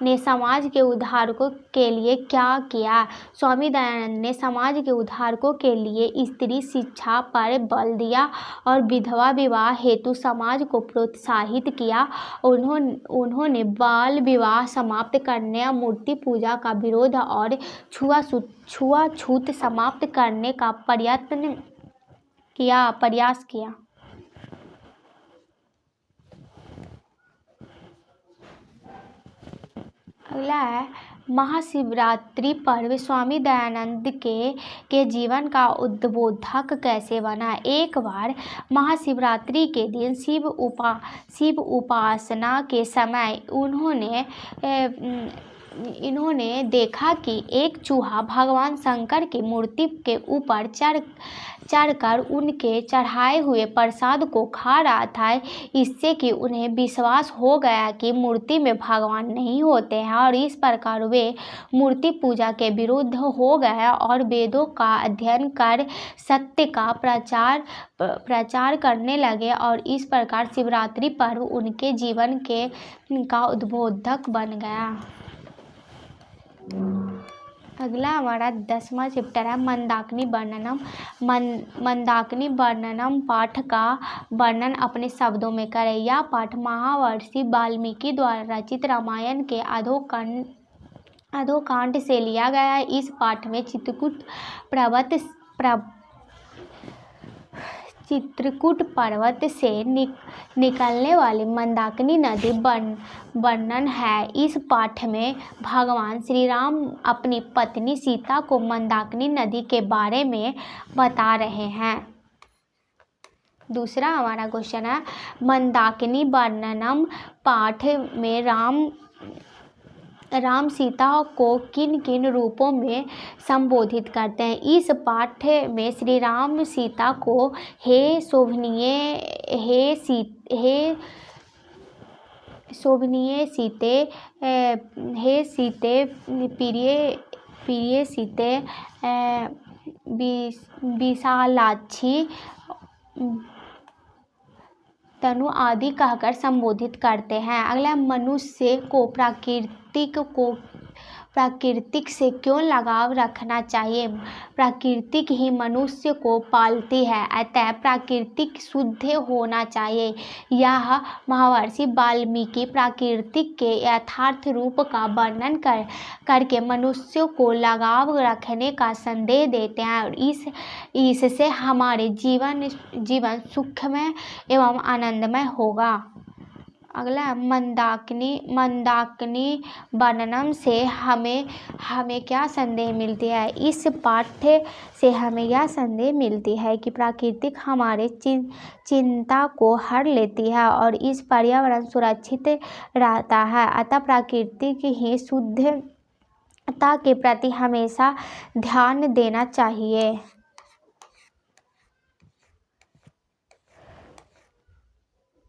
Speaker 1: ने समाज के उद्धारकों के लिए क्या किया? स्वामी दयानंद ने समाज के उद्धारकों के लिए स्त्री शिक्षा पर बल दिया और विधवा विवाह हेतु समाज को प्रोत्साहित किया। उन्होंने बाल विवाह समाप्त करने, मूर्ति पूजा का विरोध और छुआछूत समाप्त करने का प्रयास किया। अगला है महाशिवरात्रि पर्व स्वामी दयानंद के जीवन का उद्बोधक कैसे बना? एक बार महाशिवरात्रि के दिन शिव उपासना के समय इन्होंने देखा कि एक चूहा भगवान शंकर की मूर्ति के ऊपर चढ़कर उनके चढ़ाए हुए प्रसाद को खा रहा था। इससे कि उन्हें विश्वास हो गया कि मूर्ति में भगवान नहीं होते हैं और इस प्रकार वे मूर्ति पूजा के विरुद्ध हो गए और वेदों का अध्ययन कर सत्य का प्रचार करने लगे और इस प्रकार शिवरात्रि पर्व उनके जीवन का उद्बोधक बन गया। अगला हमारा 10वां चैप्टर है मंदाकिनी वर्णनम। मंदाकिनी वर्णनम पाठ का वर्णन अपने शब्दों में करें। यह पाठ महर्षि वाल्मीकि द्वारा रचित रामायण के आद्योकांड से लिया गया है। इस पाठ में चित्रकूट पर्वत से निकलने वाली मंदाकिनी नदी वर्णन है। इस पाठ में भगवान श्री राम अपनी पत्नी सीता को मंदाकिनी नदी के बारे में बता रहे हैं। दूसरा हमारा क्वेश्चन है मंदाकिनी वर्णनम पाठ में राम सीता को किन किन रूपों में संबोधित करते हैं? इस पाठ में श्री राम सीता को हे शोभनीय सीते, हे सीते, प्रिय सीते, विशालाक्षी, तनु आदि कहकर संबोधित करते हैं। अगला, मनुष्य को प्राकृतिक से क्यों लगाव रखना चाहिए? प्राकृतिक ही मनुष्य को पालती है, अतः प्राकृतिक शुद्ध होना चाहिए। यह महर्षि वाल्मीकि प्राकृतिक के यथार्थ रूप का वर्णन करके मनुष्यों को लगाव रखने का संदेश देते हैं और इससे हमारे जीवन सुखमय एवं आनंदमय होगा। अगला, मंदाकिनी वर्णनम से हमें क्या संदेश मिलती है? इस पाठ से हमें यह संदेश मिलती है कि प्राकृतिक हमारे चिंता को हर लेती है और इस पर्यावरण सुरक्षित रहता है, अतः प्राकृतिक ही शुद्धता के प्रति हमेशा ध्यान देना चाहिए।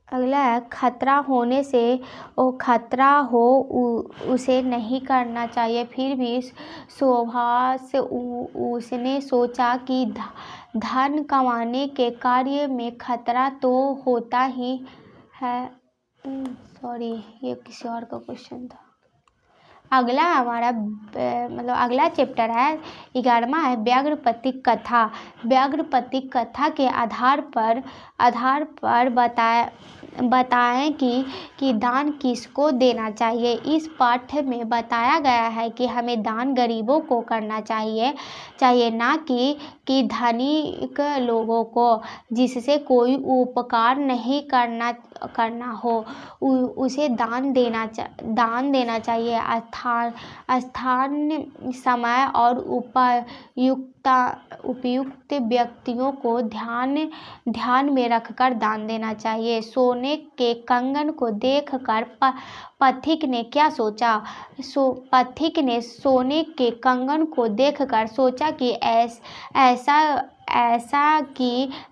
Speaker 1: अगला है खतरा होने से खतरा हो उसे नहीं करना चाहिए। फिर भी सुभाष उसने सोचा कि धन कमाने के कार्य में खतरा तो होता ही है। सॉरी, ये किसी और का क्वेश्चन था। अगला हमारा मतलब अगला चैप्टर है 11वां है व्याघ्रपति कथा। व्याघ्रपति कथा के आधार पर बताएं कि दान किसको देना चाहिए। इस पाठ में बताया गया है कि हमें दान गरीबों को करना चाहिए ना कि धनिक लोगों को, जिससे कोई उपकार नहीं करना हो उसे दान देना चाहिए। स्थान, समय और उपयुक्त व्यक्तियों को ध्यान में रखकर दान देना चाहिए। सोने के कंगन को देखकर पथिक ने क्या सोचा? पथिक ने सोने के कंगन को देखकर सोचा कि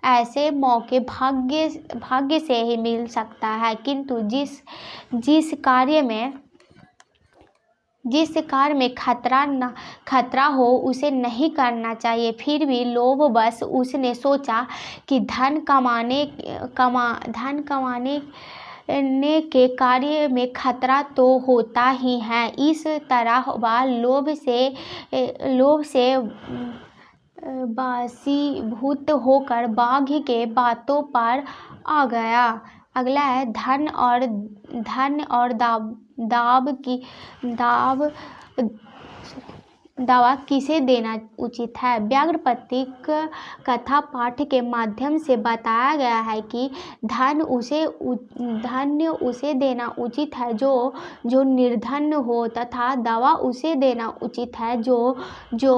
Speaker 1: ऐसे मौके भाग्य से ही मिल सकता है, किंतु जिस कार्य में खतरा हो उसे नहीं करना चाहिए। फिर भी लोभवश उसने सोचा कि धन कमाने के कार्य में खतरा तो होता ही है। इस तरह वह लोभ से वशीभूत होकर बाघ के बातों पर आ गया। अगला है धन और दावा किसे देना उचित है। व्याघ्रपति कथा पाठ के माध्यम से बताया गया है कि धन उसे देना उचित है जो निर्धन हो, तथा दवा उसे देना उचित है जो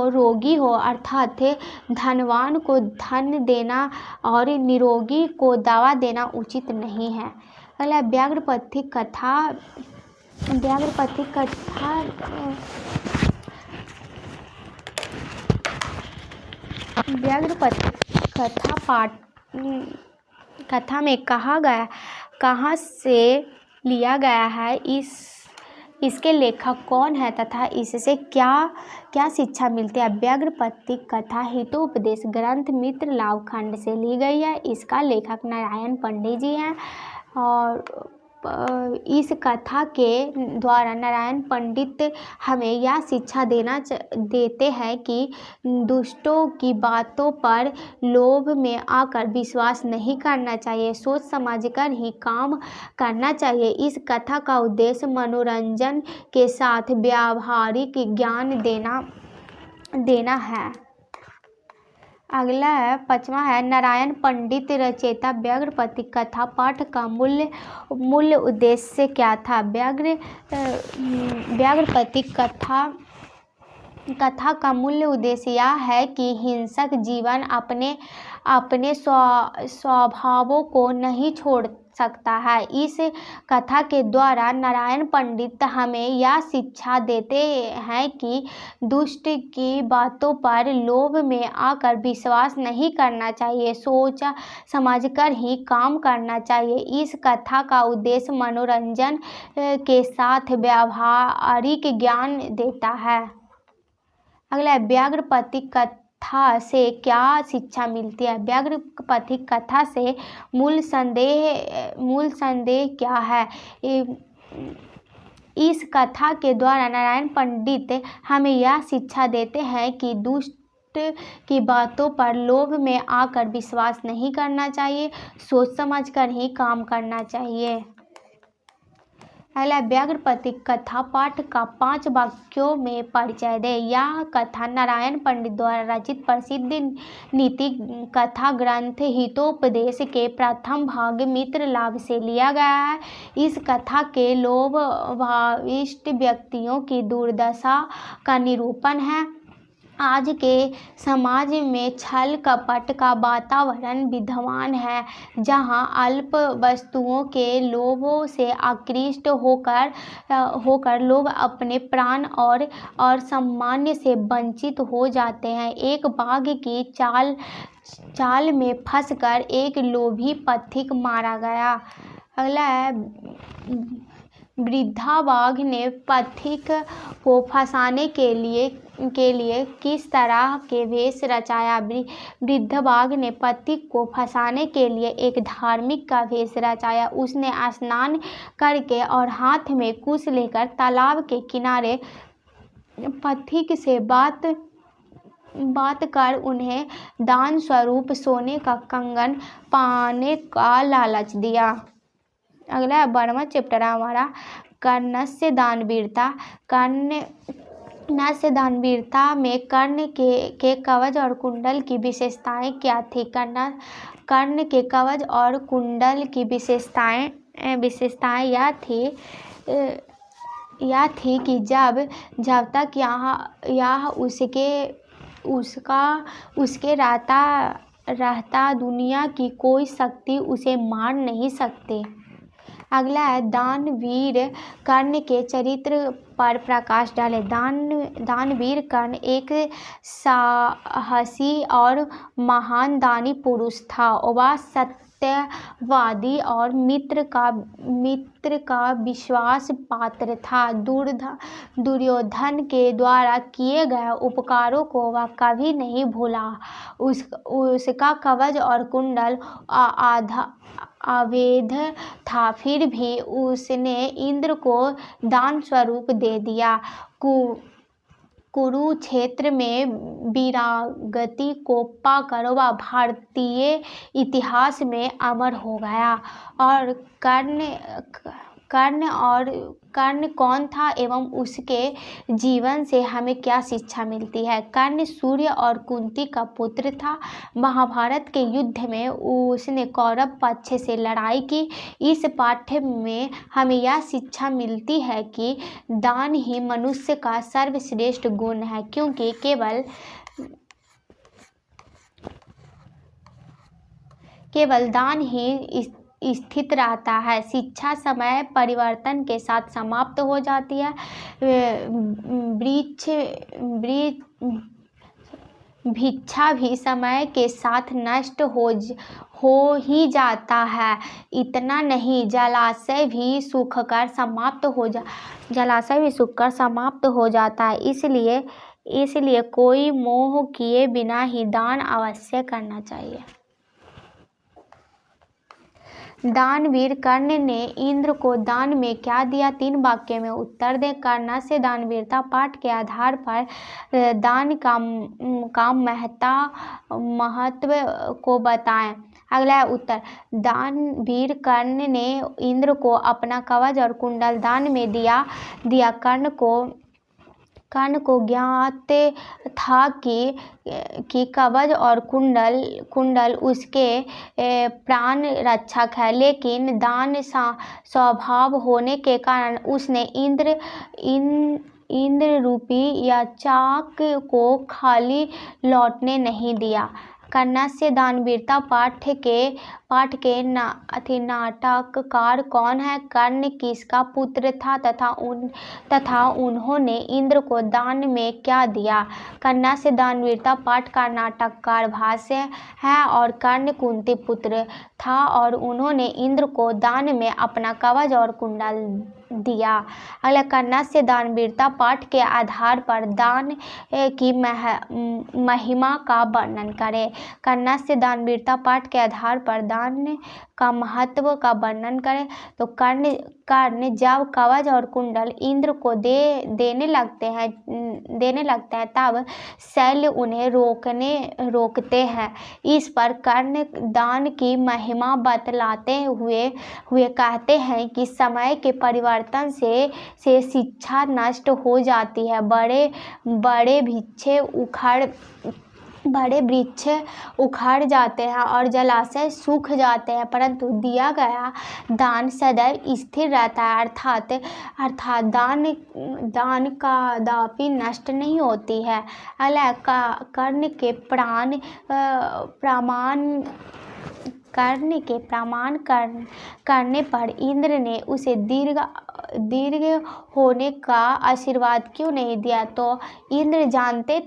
Speaker 1: रोगी हो। अर्थात धनवान को धन देना और निरोगी को दवा देना उचित नहीं है। अगला व्याघ्रपति कथा कथा में कहाँ से लिया गया है, इसके लेखक कौन है तथा इससे क्या शिक्षा मिलती है। व्याघ्रपति कथा हितोपदेश ग्रंथ मित्र लाभ खंड से ली गई है। इसका लेखक नारायण पंडित जी हैं और इस कथा के द्वारा नारायण पंडित हमें यह शिक्षा देते हैं कि दुष्टों की बातों पर लोभ में आकर विश्वास नहीं करना चाहिए, सोच समझ कर ही काम करना चाहिए। इस कथा का उद्देश्य मनोरंजन के साथ व्यावहारिक ज्ञान देना है। अगला है 5वां है नारायण पंडित रचयिता व्याघ्रपति कथा पाठ का मूल्य उद्देश्य क्या था। व्याघ्रपति कथा का मूल्य उद्देश्य यह है कि हिंसक जीवन अपने स्वभावों को नहीं छोड़ सकता है। इस कथा के द्वारा नारायण पंडित हमें यह शिक्षा देते हैं कि दुष्ट की बातों पर लोभ में आकर विश्वास नहीं करना चाहिए, सोच समझकर ही काम करना चाहिए। इस कथा का उद्देश्य मनोरंजन के साथ व्यावहारिक ज्ञान देता है। अगला व्याघ्रपति कथा से क्या शिक्षा मिलती है। व्याघ्रपति कथा से मूल संदेह क्या है। इस कथा के द्वारा नारायण पंडित हमें यह शिक्षा देते हैं कि दुष्ट की बातों पर लोभ में आकर विश्वास नहीं करना चाहिए, सोच समझकर ही काम करना चाहिए। अगला व्याघ्रपति कथा पाठ का 5 वाक्यों में परिचय दे। यह कथा नारायण पंडित द्वारा रचित प्रसिद्ध नीति कथा ग्रंथ हितोपदेश के प्रथम भाग मित्र लाभ से लिया गया है। इस कथा के लोभभाविष्ट व्यक्तियों की दुर्दशा का निरूपण है। आज के समाज में छल कपट का वातावरण विद्यमान है, जहां अल्प वस्तुओं के लोभों से आकृष्ट होकर लोग अपने प्राण और सम्मान से वंचित हो जाते हैं। एक बाघ की चाल में फंसकर एक लोभी पथिक मारा गया। अगला है वृद्धा बाघ ने पथिक को फंसाने के लिए के लिए किस तरह के वेश रचाया। वृद्ध बाघ ने पति को फंसाने के लिए एक धार्मिक का वेश रचाया। उसने स्नान करके और हाथ में कुश लेकर तालाब के किनारे पथिक से बात कर उन्हें दान स्वरूप सोने का कंगन पाने का लालच दिया। अगला 12वां चैप्टर है हमारा कर्णस्य दानवीरता। कर्णस्य दानवीरता में कर्ण के कवच और कुंडल की विशेषताएं क्या थी। कर्ण के कवच और कुंडल की विशेषताएं यह थी कि जब तक यह उसके रहता दुनिया की कोई शक्ति उसे मार नहीं सकती। अगला है दानवीर कर्ण के चरित्र पर प्रकाश डालें। दानवीर कर्ण एक साहसी और महान दानी पुरुष था। वह सत्यवादी और मित्र का विश्वास पात्र था। दुर्योधन के द्वारा किए गए उपकारों को वह कभी नहीं भूला। उसका कवच और कुंडल अवैध था, फिर भी उसने इंद्र को दान स्वरूप दे दिया। कुरुक्षेत्र में वीरागति को पाकर वह भारतीय इतिहास में अमर हो गया। और कर्ण कौन था एवं उसके जीवन से हमें क्या शिक्षा मिलती है। कर्ण सूर्य और कुंती का पुत्र था। महाभारत के युद्ध में उसने कौरव पक्ष से लड़ाई की। इस पाठ्य में हमें यह शिक्षा मिलती है कि दान ही मनुष्य का सर्वश्रेष्ठ गुण है, क्योंकि केवल दान ही स्थित रहता है। शिक्षा समय परिवर्तन के साथ समाप्त हो जाती है। भिक्षा भी समय के साथ नष्ट हो ही जाता है। इतना नहीं, जलाशय भी सूखकर समाप्त हो जाता है। इसलिए कोई मोह किए बिना ही दान अवश्य करना चाहिए। दानवीर कर्ण ने इंद्र को दान में क्या दिया, 3 वाक्य में उत्तर दें। कर्णस्य दानवीरता पाठ के आधार पर दान का महत्व को बताएं। अगला उत्तर, दानवीर कर्ण ने इंद्र को अपना कवच और कुंडल दान में दिया। कर्ण को ज्ञात था कि कवच और कुंडल उसके प्राण रक्षक है, लेकिन दान स्वभाव होने के कारण उसने इंद्र रूपी या चाक को खाली लौटने नहीं दिया। कर्णस्य दानवीरता पाठ के नाटककार कौन है। कर्ण किसका पुत्र था तथा उन्होंने इंद्र को दान में क्या दिया। कर्णस्य दानवीरता पाठ का नाटककार भाष्य है और कर्ण कुंती पुत्र था और उन्होंने इंद्र को दान में अपना कवच और कुंडल दिया। अगला, कर्णस्य दानवीरता पाठ के आधार पर दान की महिमा का वर्णन करें। कर्णस्य दानवीरता पाठ के आधार पर दान का महत्व का वर्णन करें। तो कर्ण जब कवच और कुंडल इंद्र को देने लगते हैं तब शैल्य उन्हें रोकते हैं। इस पर कर्ण दान की महिमा बतलाते हुए कहते हैं कि समय के परिवर्तन से शिक्षा नष्ट हो जाती है। बड़े वृक्ष उखड़ जाते हैं और जलाशय सूख जाते हैं, परंतु दिया गया दान सदैव स्थिर रहता है। अर्थात दान कदापि नष्ट नहीं होती है। अगला, कर्ण के प्रमाण करने पर इंद्र ने उसे दीर्घ होने का आशीर्वाद क्यों नहीं दिया? तो इंद्र जानते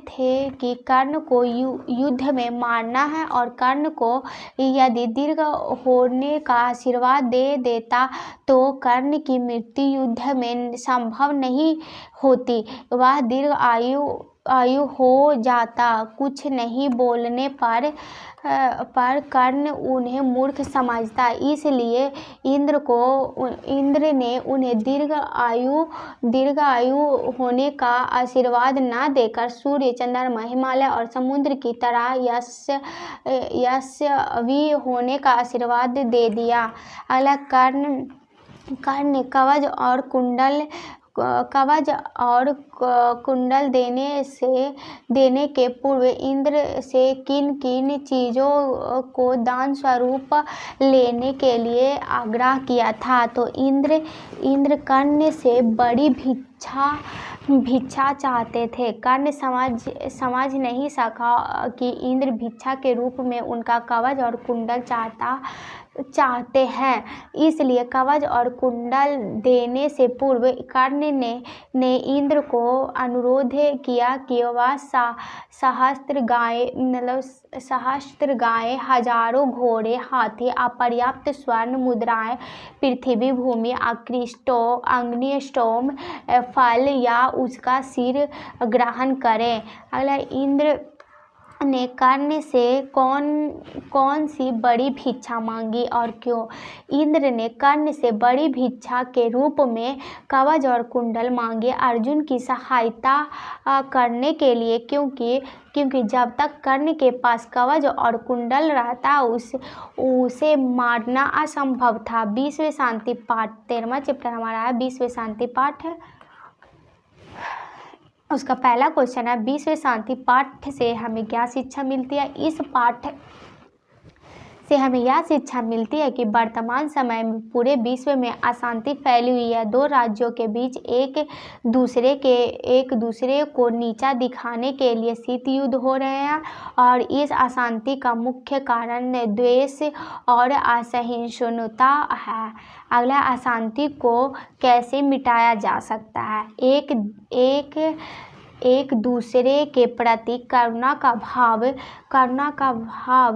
Speaker 1: थे कि कर्ण को युद्ध में मारना है, और कर्ण को यदि दीर्घ होने का आशीर्वाद दे देता तो कर्ण की मृत्यु युद्ध में संभव नहीं होती। वह दीर्घ आयु हो जाता। कुछ नहीं बोलने पर कर्ण उन्हें मूर्ख समझता, इसलिए इंद्र ने उन्हें दीर्घ आयु होने का आशीर्वाद न देकर सूर्य, चंद्रमा, हिमालय और समुद्र की तरह यशस्वी होने का आशीर्वाद दे दिया। अगला कर्ण ने कवच कुंडल देने के पूर्व इंद्र से किन किन चीज़ों को दान स्वरूप लेने के लिए आग्रह किया था? तो इंद्र कर्ण से बड़ी भिक्षा चाहते थे। कर्ण समझ नहीं सका कि इंद्र भिक्षा के रूप में उनका कवच और कुंडल चाहते हैं, इसलिए कवच और कुंडल देने से पूर्व कर्ण ने इंद्र को अनुरोध किया कि वह सहस्त्र गायें, हजारों घोड़े, हाथी, अपर्याप्त स्वर्ण मुद्राएं, पृथ्वी, भूमि, अग्निष्टोम, फल या उसका सिर ग्रहण करें। अगला, इंद्र ने कर्ण से कौन सी बड़ी भिक्षा मांगी और क्यों? इंद्र ने कर्ण से बड़ी भिक्षा के रूप में कवच और कुंडल मांगे अर्जुन की सहायता करने के लिए, क्योंकि जब तक कर्ण के पास कवच और कुंडल रहता उसे मारना असंभव था। 20वें शांति पाठ, 13वां चैप्टर हमारा है 20वें शांति पाठ है। उसका पहला क्वेश्चन है, 20वें शांति पाठ से हमें क्या शिक्षा मिलती है? इस पाठ से हमें यह शिक्षा मिलती है कि वर्तमान समय में पूरे विश्व में अशांति फैली हुई है। दो राज्यों के बीच एक दूसरे को नीचा दिखाने के लिए शीत युद्ध हो रहे हैं, और इस अशांति का मुख्य कारण द्वेष और असहिष्णुता है। अगला, अशांति को कैसे मिटाया जा सकता है? एक दूसरे के प्रति करुणा का भाव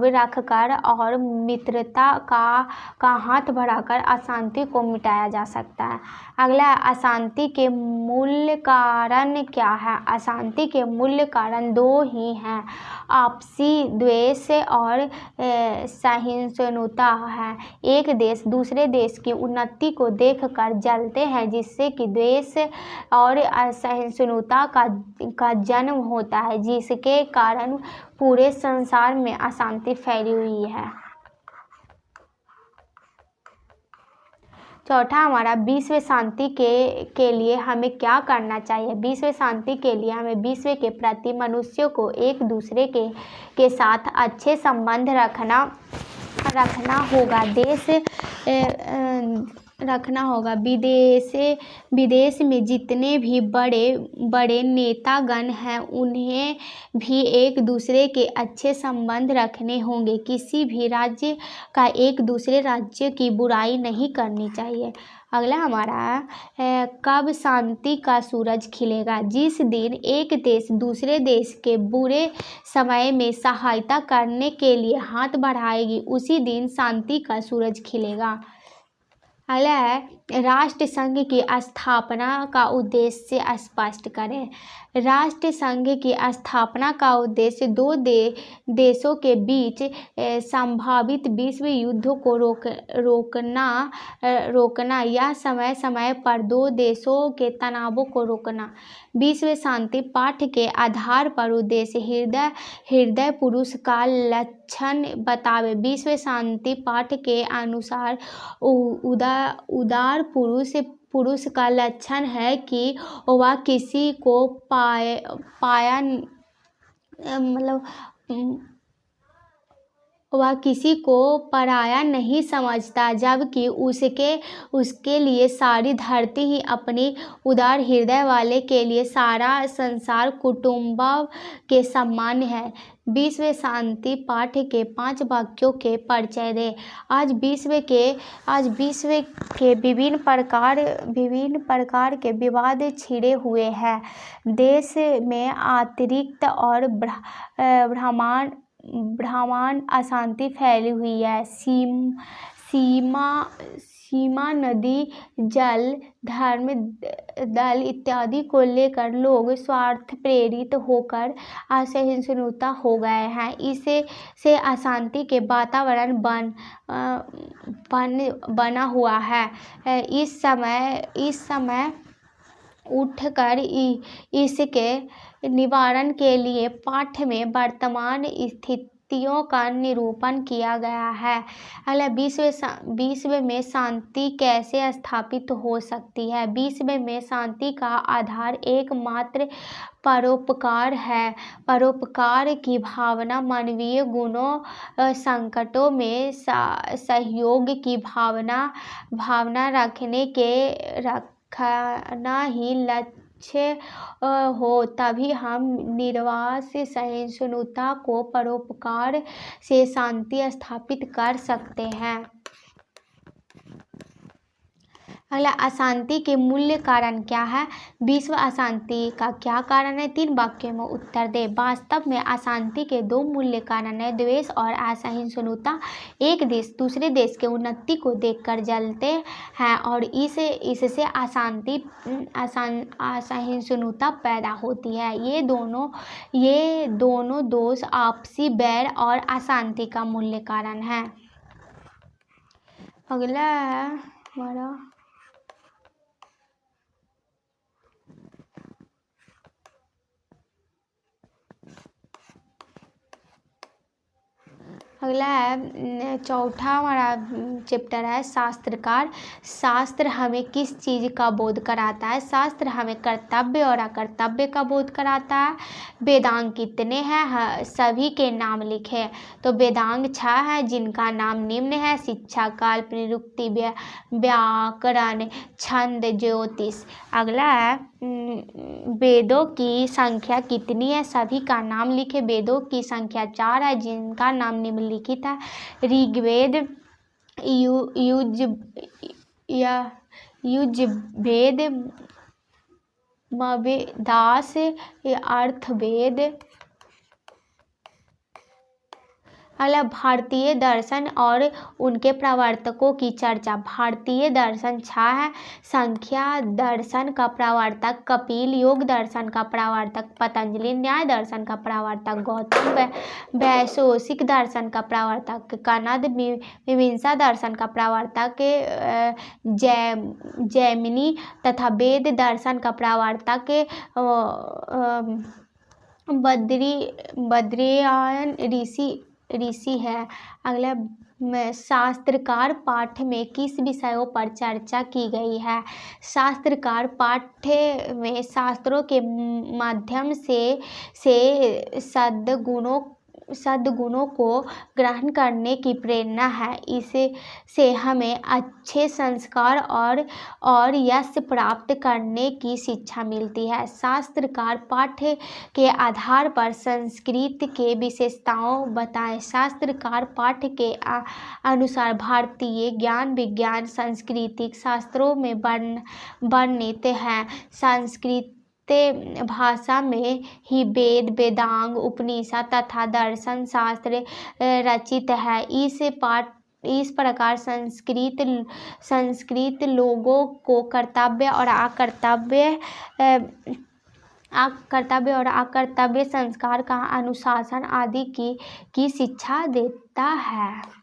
Speaker 1: रखकर और मित्रता का हाथ बढ़ाकर अशांति को मिटाया जा सकता है। अगला, अशांति के मूल कारण क्या है? अशांति के मूल कारण दो ही हैं, आपसी द्वेष और सहिष्णुता है। एक देश दूसरे देश की उन्नति को देखकर जलते हैं, जिससे कि द्वेष और असहिष्णुता का जन्म होता है, जिसके कारण पूरे संसार में अशांति फैली हुई है। चौथा हमारा, 20वें शांति के लिए हमें क्या करना चाहिए? 20वें शांति के लिए हमें विश्व के प्रति मनुष्यों को एक दूसरे के साथ अच्छे संबंध रखना होगा। विदेश में जितने भी बड़े नेतागण हैं, उन्हें भी एक दूसरे के अच्छे संबंध रखने होंगे। किसी भी राज्य का एक दूसरे राज्य की बुराई नहीं करनी चाहिए। अगला हमारा, कब शांति का सूरज खिलेगा? जिस दिन एक देश दूसरे देश के बुरे समय में सहायता करने के लिए हाथ बढ़ाएगी, उसी दिन शांति का सूरज खिलेगा। अगला है, राष्ट्र संघ की स्थापना का उद्देश्य स्पष्ट करें। राष्ट्र संघ की स्थापना का उद्देश्य दो देशों के बीच संभावित विश्व युद्ध को रोकना या समय समय पर दो देशों के तनावों को रोकना। 20वें शांति पाठ के आधार पर उद्देश्य हृदय पुरुष का लक्षण बतावे। 20वें शांति पाठ के अनुसार उदार पुरुष का लक्षण है कि वह किसी को वह किसी को पराया नहीं समझता, जबकि उसके लिए सारी धरती ही अपनी उदार हृदय वाले के लिए सारा संसार कुटुंब के समान है। 20वें शांति पाठ के 5 वाक्यों के परिचय दें। आज 20वें के विभिन्न प्रकार के विवाद छिड़े हुए हैं। देश में आंतरिक और ब्रह्मांड अशांति फैली हुई है। सीमा, नदी, जल, धर्म, दल इत्यादि को लेकर लोग स्वार्थ प्रेरित होकर असहिष्णुता हो गए हैं। इससे अशांति के वातावरण बना हुआ है। इस समय उठकर इसके निवारण के लिए पाठ में वर्तमान स्थितियों का निरूपण किया गया है। अगला 20वें में शांति कैसे स्थापित हो सकती है। 20वें में शांति का आधार एकमात्र परोपकार है। परोपकार की भावना मानवीय गुणों, संकटों में सहयोग की भावना रखना ही लक्ष्य हो, तभी हम निर्वास सहिष्णुता को परोपकार से शांति स्थापित कर सकते हैं। अगला, अशांति के मूल्य कारण क्या है। विश्व अशांति का क्या कारण है। 3 वाक्यों में उत्तर दे। वास्तव में अशांति के 2 मूल्य कारण है, द्वेष और असहिष्णुता। एक देश दूसरे देश के उन्नति को देखकर जलते हैं और इससे असहिष्णुता पैदा होती है। ये दोनों दोष आपसी बैर और अशांति का मूल्य कारण है। अगला है हमारा अगला है चौथा हमारा चैप्टर है शास्त्रकार। शास्त्र हमें किस चीज़ का बोध कराता है। शास्त्र हमें कर्तव्य और अकर्तव्य का बोध कराता है। वेदांग कितने हैं, सभी के नाम लिखे। तो वेदांग 6 है, जिनका नाम निम्न है। शिक्षा, कल्प, निरुक्ति, व्याकरण, छंद, ज्योतिष। अगला है वेदों की संख्या कितनी है, सभी का नाम लिखे। वेदों की संख्या 4 है, जिनका नाम निम्नलिखित है। ऋग्वेद, यजुर्वेद, सामवेदास, अथर्ववेद। अगला भारतीय दर्शन और उनके प्रवर्तकों की चर्चा। भारतीय दर्शन 6 है। संख्या दर्शन का प्रवर्तक कपिल, योग दर्शन का प्रवर्तक पतंजलि, न्याय दर्शन का प्रवर्तक गौतम, वैशेषिक दर्शन का प्रवर्तक कनद, मीमांसा दर्शन का प्रवर्तक जैमिनी तथा वेद दर्शन का प्रवर्तक बद्रियायन ऋषि है। अगला शास्त्रकार पाठ में किस विषयों पर चर्चा की गई है। शास्त्रकार पाठ में शास्त्रों के माध्यम से सद्गुणों को ग्रहण करने की प्रेरणा है। इससे हमें अच्छे संस्कार और यश प्राप्त करने की शिक्षा मिलती है। शास्त्रकार पाठ के आधार पर संस्कृत के विशेषताओं बताएं। शास्त्रकार पाठ के अनुसार भारतीय ज्ञान विज्ञान सांस्कृतिक शास्त्रों में वर्णित है। संस्कृत भाषा में ही वेद, वेदांग, उपनिषद तथा दर्शन शास्त्र रचित है। इस प्रकार संस्कृत लोगों को कर्तव्य और अकर्तव्य संस्कार का अनुशासन आदि की शिक्षा देता है।